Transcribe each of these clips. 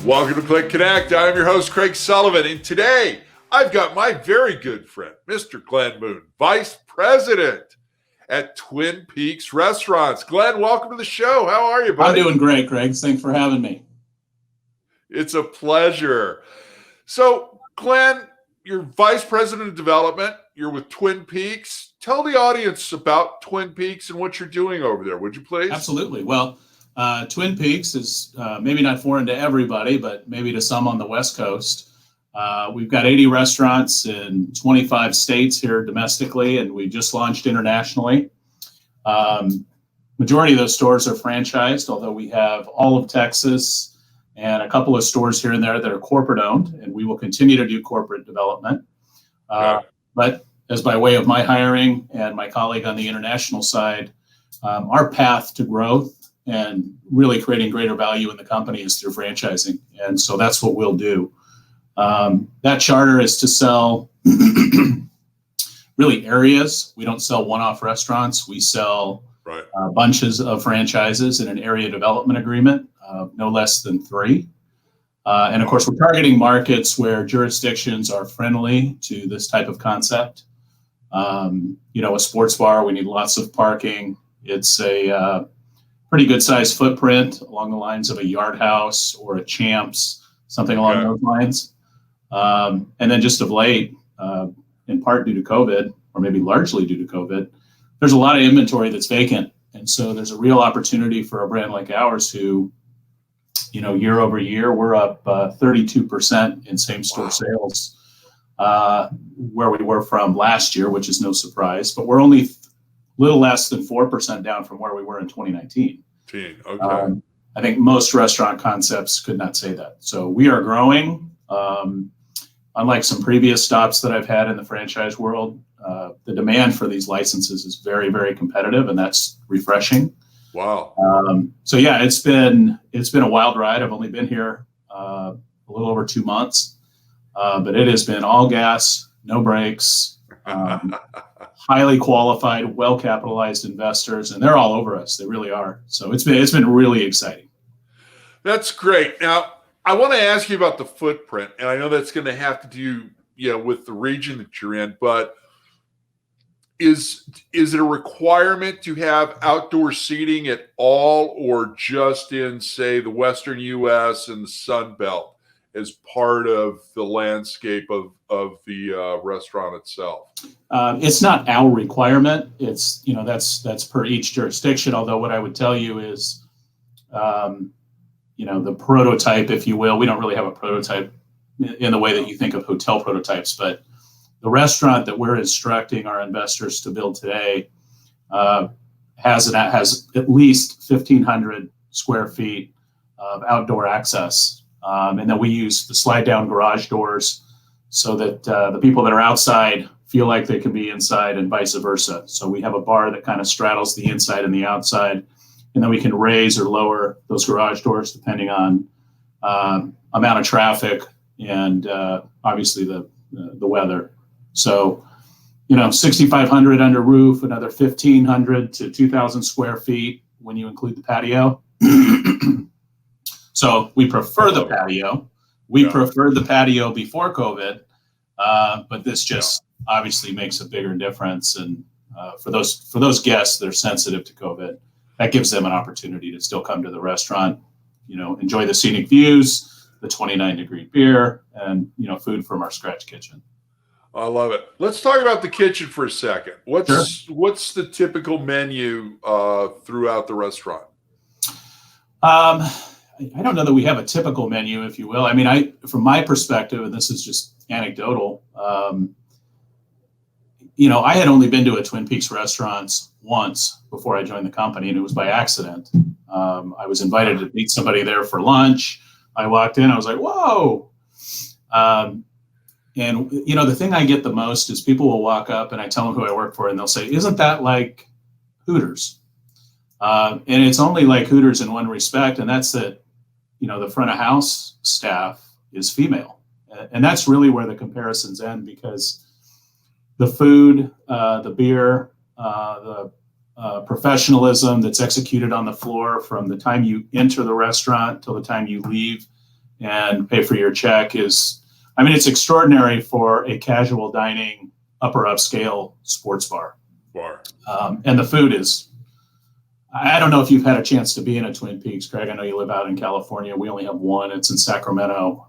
Welcome to CLIC Connect. I'm your host, Craig Sullivan, and today I've got my very good friend, Mr. Glenn Moon, Vice President at Twin Peaks Restaurants. Glenn, welcome to the show. How are you, buddy? I'm doing great, Craig. Thanks for having me. It's a pleasure. So, Glenn, you're Vice President of Development. You're with Twin Peaks. Tell the audience about Twin Peaks and what you're doing over there, would you please? Absolutely. Well, Twin Peaks is maybe not foreign to everybody, but maybe to some on the West Coast. We've got 80 restaurants in 25 states here domestically, and we just launched internationally. Majority of those stores are franchised, although we have all of Texas and a couple of stores here and there that are corporate owned, and we will continue to do corporate development. But as by way of my hiring and my colleague on the international side, our path to growth and really creating greater value in the company is through franchising. And so that's what we'll do. That charter is to sell really areas. We don't sell one-off restaurants. We sell bunches of franchises in an area development agreement, no less than 3. And of course, we're targeting markets where jurisdictions are friendly to this type of concept. A sports bar, we need lots of parking. It's a pretty good sized footprint along the lines of a Yard House or a Champs, something along those lines. And then just of late, in part due to COVID, or maybe largely due to COVID, there's a lot of inventory that's vacant. And so there's a real opportunity for a brand like ours who, year over year, we're up 32% in same store sales, where we were from last year, which is no surprise, but we're only little less than 4% down from where we were in 2019. Okay. I think most restaurant concepts could not say that. So we are growing. Unlike some previous stops that I've had in the franchise world, the demand for these licenses is very, very competitive, and that's refreshing. Wow. It's been a wild ride. I've only been here a little over 2 months, but it has been all gas, no brakes. Highly qualified, well-capitalized investors, and they're all over us. They really are. So it's been really exciting. That's great. Now, I want to ask you about the footprint, and I know that's going to have to do, with the region that you're in. But is it a requirement to have outdoor seating at all, or just in, say, the Western U.S. and the Sun Belt as part of the landscape of the restaurant itself? It's not our requirement. It's, that's per each jurisdiction. Although what I would tell you is, the prototype, if you will, we don't really have a prototype in the way that you think of hotel prototypes, but the restaurant that we're instructing our investors to build today has at least 1,500 square feet of outdoor access. And then we use the slide down garage doors so that the people that are outside feel like they can be inside and vice versa. So we have a bar that kind of straddles the inside and the outside, and then we can raise or lower those garage doors depending on amount of traffic and obviously the weather. So, 6,500 under roof, another 1,500 to 2,000 square feet when you include the patio. So we prefer the patio. We preferred the patio before COVID, but this just obviously makes a bigger difference. And for those guests that are sensitive to COVID, that gives them an opportunity to still come to the restaurant, enjoy the scenic views, the 29-degree beer, and food from our scratch kitchen. I love it. Let's talk about the kitchen for a second. What's the typical menu throughout the restaurant? I don't know that we have a typical menu, if you will. I mean, from my perspective, and this is just anecdotal, I had only been to a Twin Peaks restaurant once before I joined the company, and it was by accident. I was invited to meet somebody there for lunch. I walked in, I was like, whoa. And the thing I get the most is people will walk up and I tell them who I work for, and they'll say, isn't that like Hooters? And it's only like Hooters in one respect, and that's that, the front of house staff is female. And that's really where the comparisons end, because the food, the beer, the professionalism that's executed on the floor from the time you enter the restaurant till the time you leave and pay for your check is, I mean, it's extraordinary for a casual dining, upper upscale sports bar. And the food is, I don't know if you've had a chance to be in a Twin Peaks, Craig. I know you live out in California. We only have one. It's in Sacramento.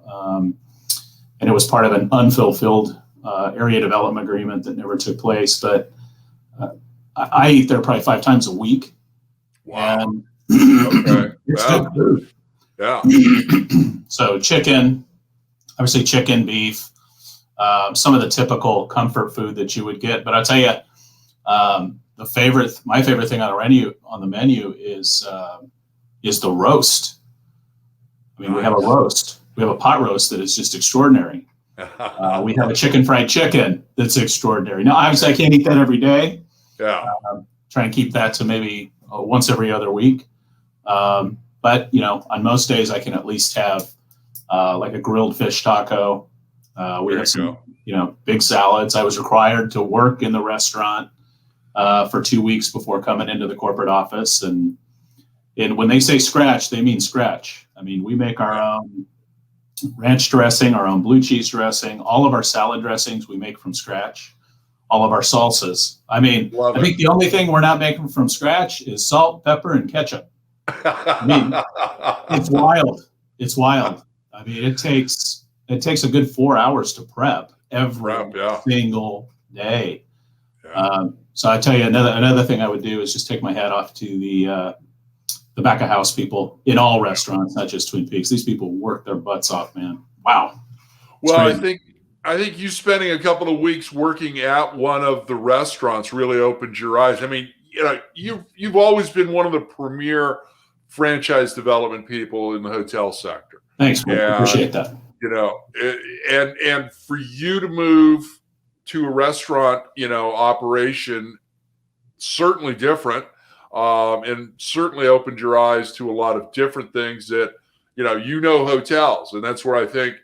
And it was part of an unfulfilled area development agreement that never took place. But I eat there probably 5 times a week. Wow. And Okay. it's good food. Yeah. So chicken, obviously chicken, beef, some of the typical comfort food that you would get. But I'll tell you, my favorite thing on the menu is the roast. I mean, we have a roast. We have a pot roast that is just extraordinary. We have a chicken fried chicken that's extraordinary. Now, obviously, I can't eat that every day. Yeah. Try and keep that to maybe once every other week. But, on most days, I can at least have like a grilled fish taco. We have some, big salads. I was required to work in the restaurant for 2 weeks before coming into the corporate office. And when they say scratch, they mean scratch. I mean, we make our own ranch dressing, our own blue cheese dressing, all of our salad dressings we make from scratch, all of our salsas. I mean, I think the only thing we're not making from scratch is salt, pepper, and ketchup. I mean, it's wild. It's wild. I mean, it takes a good 4 hours to prep every single day. Yeah. So I tell you, another thing I would do is just take my hat off to the back of house people in all restaurants, not just Twin Peaks. These people work their butts off, man. Wow. Well, I think you spending a couple of weeks working at one of the restaurants really opened your eyes. I mean, you've always been one of the premier franchise development people in the hotel sector. Thanks, man. I appreciate that. And for you to move to a restaurant, operation, certainly different, and certainly opened your eyes to a lot of different things that, hotels. And that's where I think,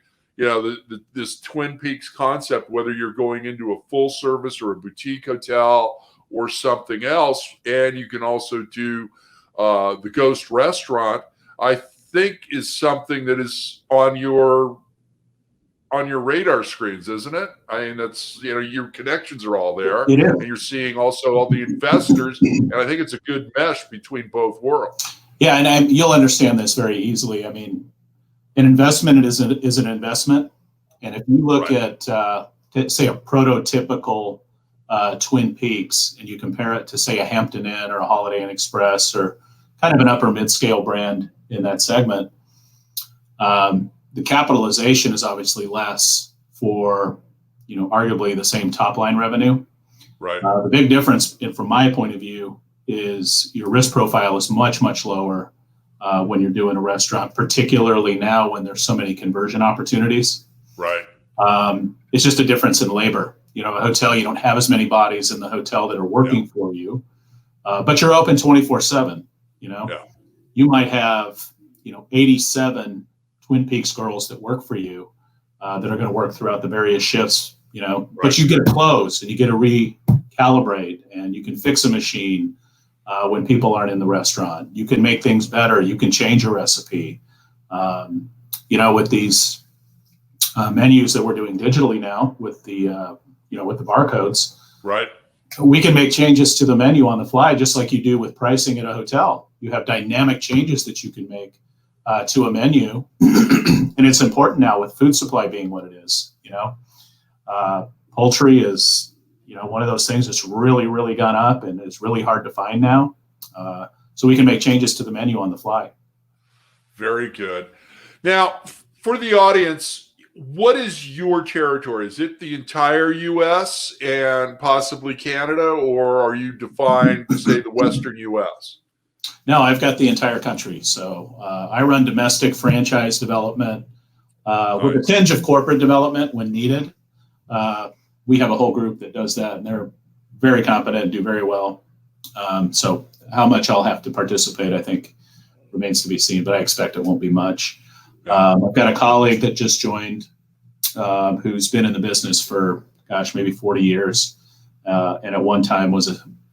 this Twin Peaks concept, whether you're going into a full service or a boutique hotel or something else, and you can also do the ghost restaurant, I think is something that is on your radar screens, isn't it? I mean, that's, your connections are all there, and you're seeing also all the investors, and I think it's a good mesh between both worlds. Yeah, and you'll understand this very easily. I mean, an investment is an investment, and if you look at, say, a prototypical Twin Peaks, and you compare it to, say, a Hampton Inn or a Holiday Inn Express or kind of an upper mid-scale brand in that segment, the capitalization is obviously less for, arguably the same top line revenue. Right. The big difference, from my point of view, is your risk profile is much, much lower when you're doing a restaurant, particularly now when there's so many conversion opportunities. Right. It's just a difference in labor. A hotel, you don't have as many bodies in the hotel that are working for you, but you're open 24/7. You might have, 87 Twin Peaks girls that work for you that are going to work throughout the various shifts, but you get to close and you get to recalibrate, and you can fix a machine when people aren't in the restaurant. You can make things better. You can change a recipe. With these menus that we're doing digitally now with the, with the barcodes, right? We can make changes to the menu on the fly, just like you do with pricing at a hotel. You have dynamic changes that you can make to a menu. And it's important now with food supply being what it is. Poultry is, one of those things that's really, really gone up, and it's really hard to find now. So we can make changes to the menu on the fly. Very good. Now, for the audience, what is your territory? Is it the entire U.S. and possibly Canada, or are you defined to say the Western U.S.? No, I've got the entire country. So I run domestic franchise development with a tinge of corporate development when needed. We have a whole group that does that, and they're very competent and do very well. So how much I'll have to participate, I think, remains to be seen, but I expect it won't be much. I've got a colleague that just joined who's been in the business for, maybe 40 years, and at one time was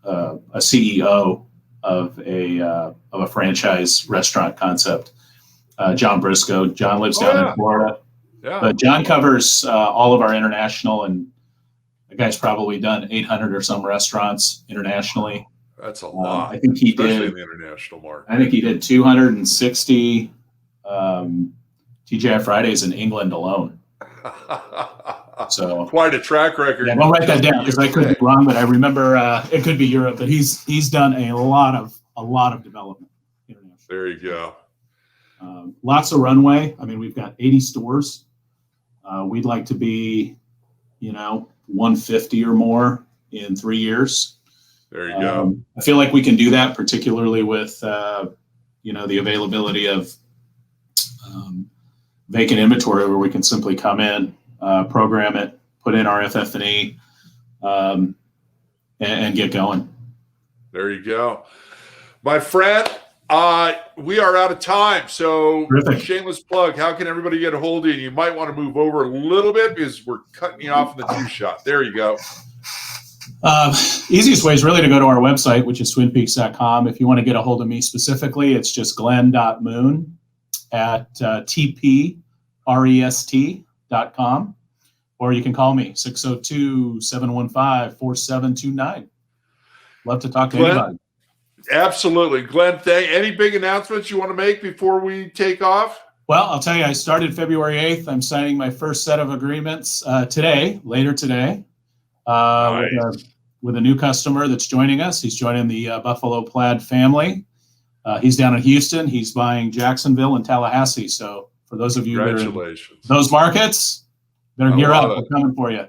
a CEO of a franchise restaurant concept. John Briscoe. John lives down in Florida. Yeah. But John covers all of our international, and the guy's probably done 800 or some restaurants internationally. That's a lot. I think he especially did in the international market. I think he did 260 TGI Fridays in England alone. So quite a track record. Yeah, don't write that down because I could be wrong, but I remember it could be Europe. But he's done a lot of development internationally. There you go. Lots of runway. I mean, we've got 80 stores. We'd like to be, 150 or more in 3 years. There you go. I feel like we can do that, particularly with, the availability of vacant inventory where we can simply come in, program it, put in our FF&E, and get going. There you go. My friend, we are out of time. So Terrific. Shameless plug. How can everybody get a hold of you? You might want to move over a little bit because we're cutting you off in the two shot. There you go. Easiest way is really to go to our website, which is twinpeaks.com. If you want to get a hold of me specifically, it's just glenn.moon@tprest.com, or you can call me 602-715-4729. Love to talk to anybody. Absolutely. Glenn, any big announcements you want to make before we take off? Well, I'll tell you, I started February 8th. I'm signing my first set of agreements later today, Nice. with a new customer that's joining us. He's joining the Buffalo Plaid family. He's down in Houston. He's buying Jacksonville and Tallahassee. So for those of you that are in those markets, better gear up. We're coming for you.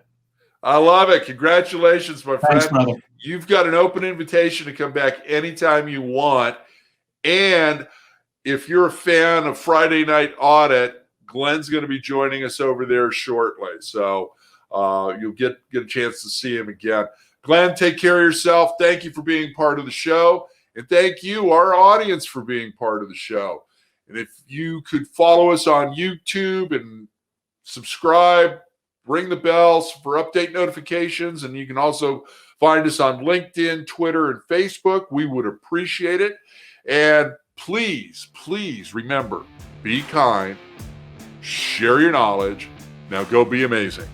I love it. Congratulations, my friend. Thanks, brother. You've got an open invitation to come back anytime you want. And if you're a fan of Friday Night Audit, Glenn's going to be joining us over there shortly. So you'll get a chance to see him again. Glenn, take care of yourself. Thank you for being part of the show. And thank you, our audience, for being part of the show. And if you could follow us on YouTube and subscribe, ring the bells for update notifications, and you can also find us on LinkedIn, Twitter, and Facebook. We would appreciate it. And please, please remember, be kind, share your knowledge. Now go be amazing.